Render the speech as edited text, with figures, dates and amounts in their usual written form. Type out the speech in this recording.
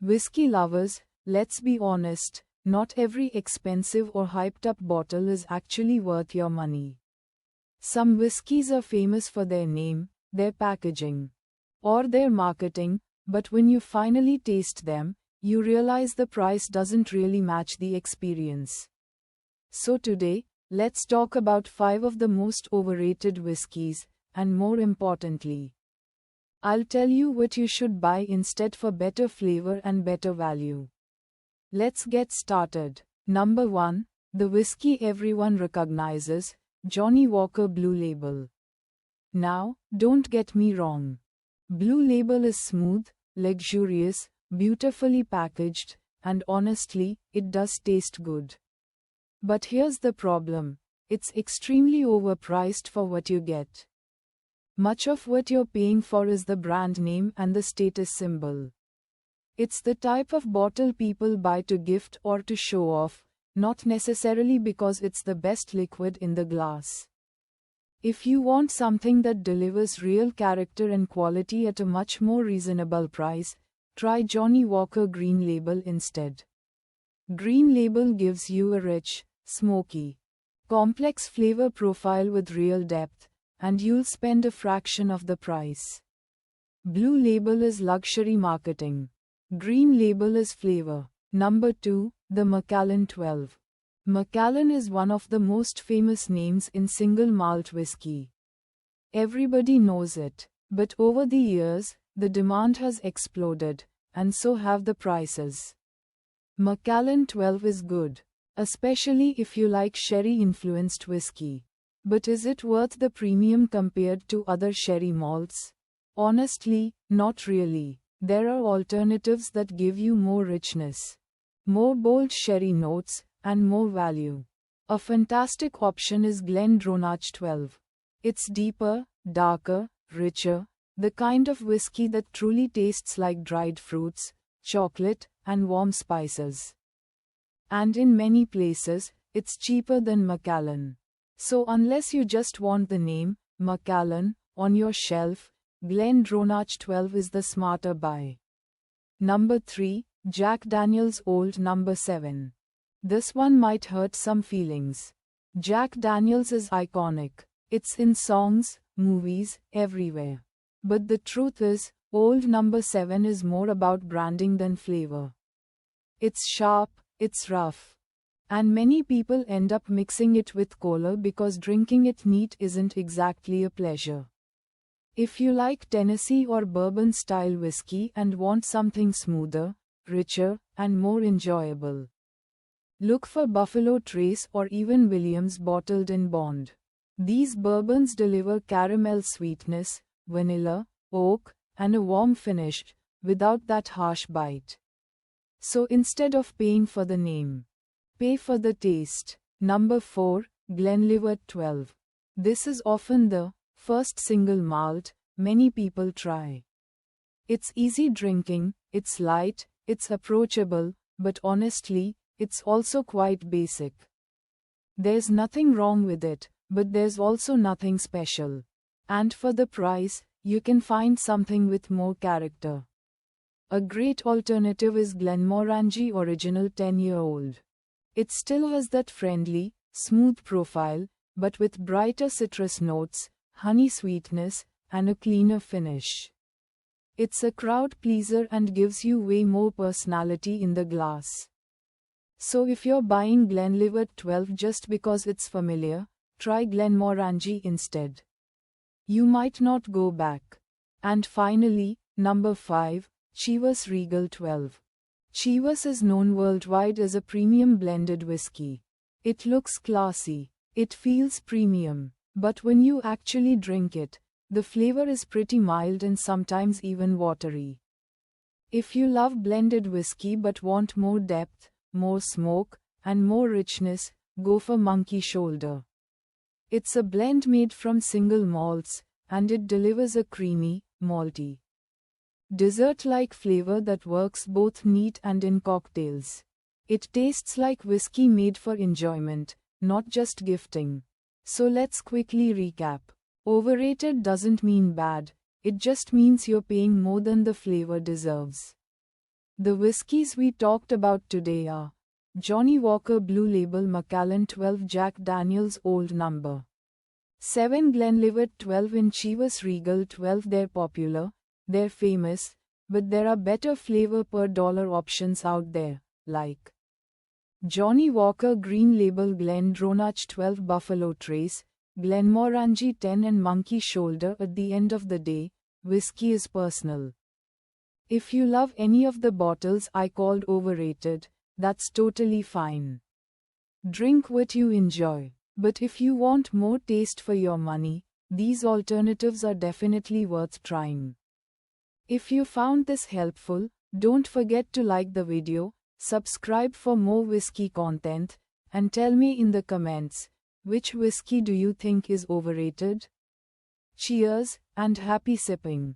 Whiskey lovers, let's be honest, not every expensive or hyped up bottle is actually worth your money. Some whiskies are famous for their name, their packaging, or their marketing, but when you finally taste them, you realize the price doesn't really match the experience. So today, let's talk about 5 of the most overrated whiskies, and more importantly, I'll tell you what you should buy instead for better flavor and better value. Let's get started. Number 1, the whiskey everyone recognizes, Johnnie Walker Blue Label. Now, don't get me wrong. Blue Label is smooth, luxurious, beautifully packaged, and honestly, it does taste good. But here's the problem. It's extremely overpriced for what you get. Much of what you're paying for is the brand name and the status symbol. It's the type of bottle people buy to gift or to show off, not necessarily because it's the best liquid in the glass. If you want something that delivers real character and quality at a much more reasonable price, try Johnnie Walker Green Label instead. Green Label gives you a rich, smoky, complex flavor profile with real depth, and you'll spend a fraction of the price. Blue Label is luxury marketing. Green Label is flavor. Number 2, the Macallan 12. Macallan is one of the most famous names in single malt whiskey. Everybody knows it, but over the years, the demand has exploded, and so have the prices. Macallan 12 is good, especially if you like sherry-influenced whiskey. But is it worth the premium compared to other sherry malts? Honestly, not really. There are alternatives that give you more richness, more bold sherry notes, and more value. A fantastic option is GlenDronach 12. It's deeper, darker, richer, the kind of whiskey that truly tastes like dried fruits, chocolate, and warm spices. And in many places, it's cheaper than Macallan. So unless you just want the name, Macallan, on your shelf, GlenDronach 12 is the smarter buy. Number 3, Jack Daniel's Old No. 7. This one might hurt some feelings. Jack Daniel's is iconic. It's in songs, movies, everywhere. But the truth is, Old No. 7 is more about branding than flavor. It's sharp, it's rough. And many people end up mixing it with cola because drinking it neat isn't exactly a pleasure. If you like Tennessee or bourbon style whiskey and want something smoother, richer, and more enjoyable, look for Buffalo Trace or even Williams Bottled in Bond. These bourbons deliver caramel sweetness, vanilla, oak, and a warm finish, without that harsh bite. So instead of paying for the name, pay for the taste. Number 4, Glenlivet 12. This is often the first single malt many people try. It's easy drinking, it's light, it's approachable, but honestly, it's also quite basic. There's nothing wrong with it, but there's also nothing special. And for the price, you can find something with more character. A great alternative is Glenmorangie Original 10-year-old. It still has that friendly, smooth profile, but with brighter citrus notes, honey sweetness, and a cleaner finish. It's a crowd pleaser and gives you way more personality in the glass. So if you're buying Glenlivet 12 just because it's familiar, try Glenmorangie instead. You might not go back. And finally, number 5, Chivas Regal 12. Chivas is known worldwide as a premium blended whiskey. It looks classy, it feels premium, but when you actually drink it, the flavor is pretty mild and sometimes even watery. If you love blended whiskey but want more depth, more smoke, and more richness, go for Monkey Shoulder. It's a blend made from single malts, and it delivers a creamy, malty, dessert-like flavor that works both neat and in cocktails. It tastes like whiskey made for enjoyment, not just gifting. So let's quickly recap. Overrated doesn't mean bad, it just means you're paying more than the flavor deserves. The whiskies we talked about today are Johnnie Walker Blue Label, Macallan 12, Jack Daniel's Old No. 7, Glenlivet 12, and Chivas Regal 12. They're popular, they're famous, but there are better flavor per dollar options out there, like Johnnie Walker Green Label, GlenDronach 12, Buffalo Trace, Glenmorangie 10, and Monkey Shoulder. At the end of the day, whiskey is personal. If you love any of the bottles I called overrated, that's totally fine. Drink what you enjoy. But if you want more taste for your money, these alternatives are definitely worth trying. If you found this helpful, don't forget to like the video, subscribe for more whiskey content, and tell me in the comments, which whiskey do you think is overrated? Cheers, and happy sipping.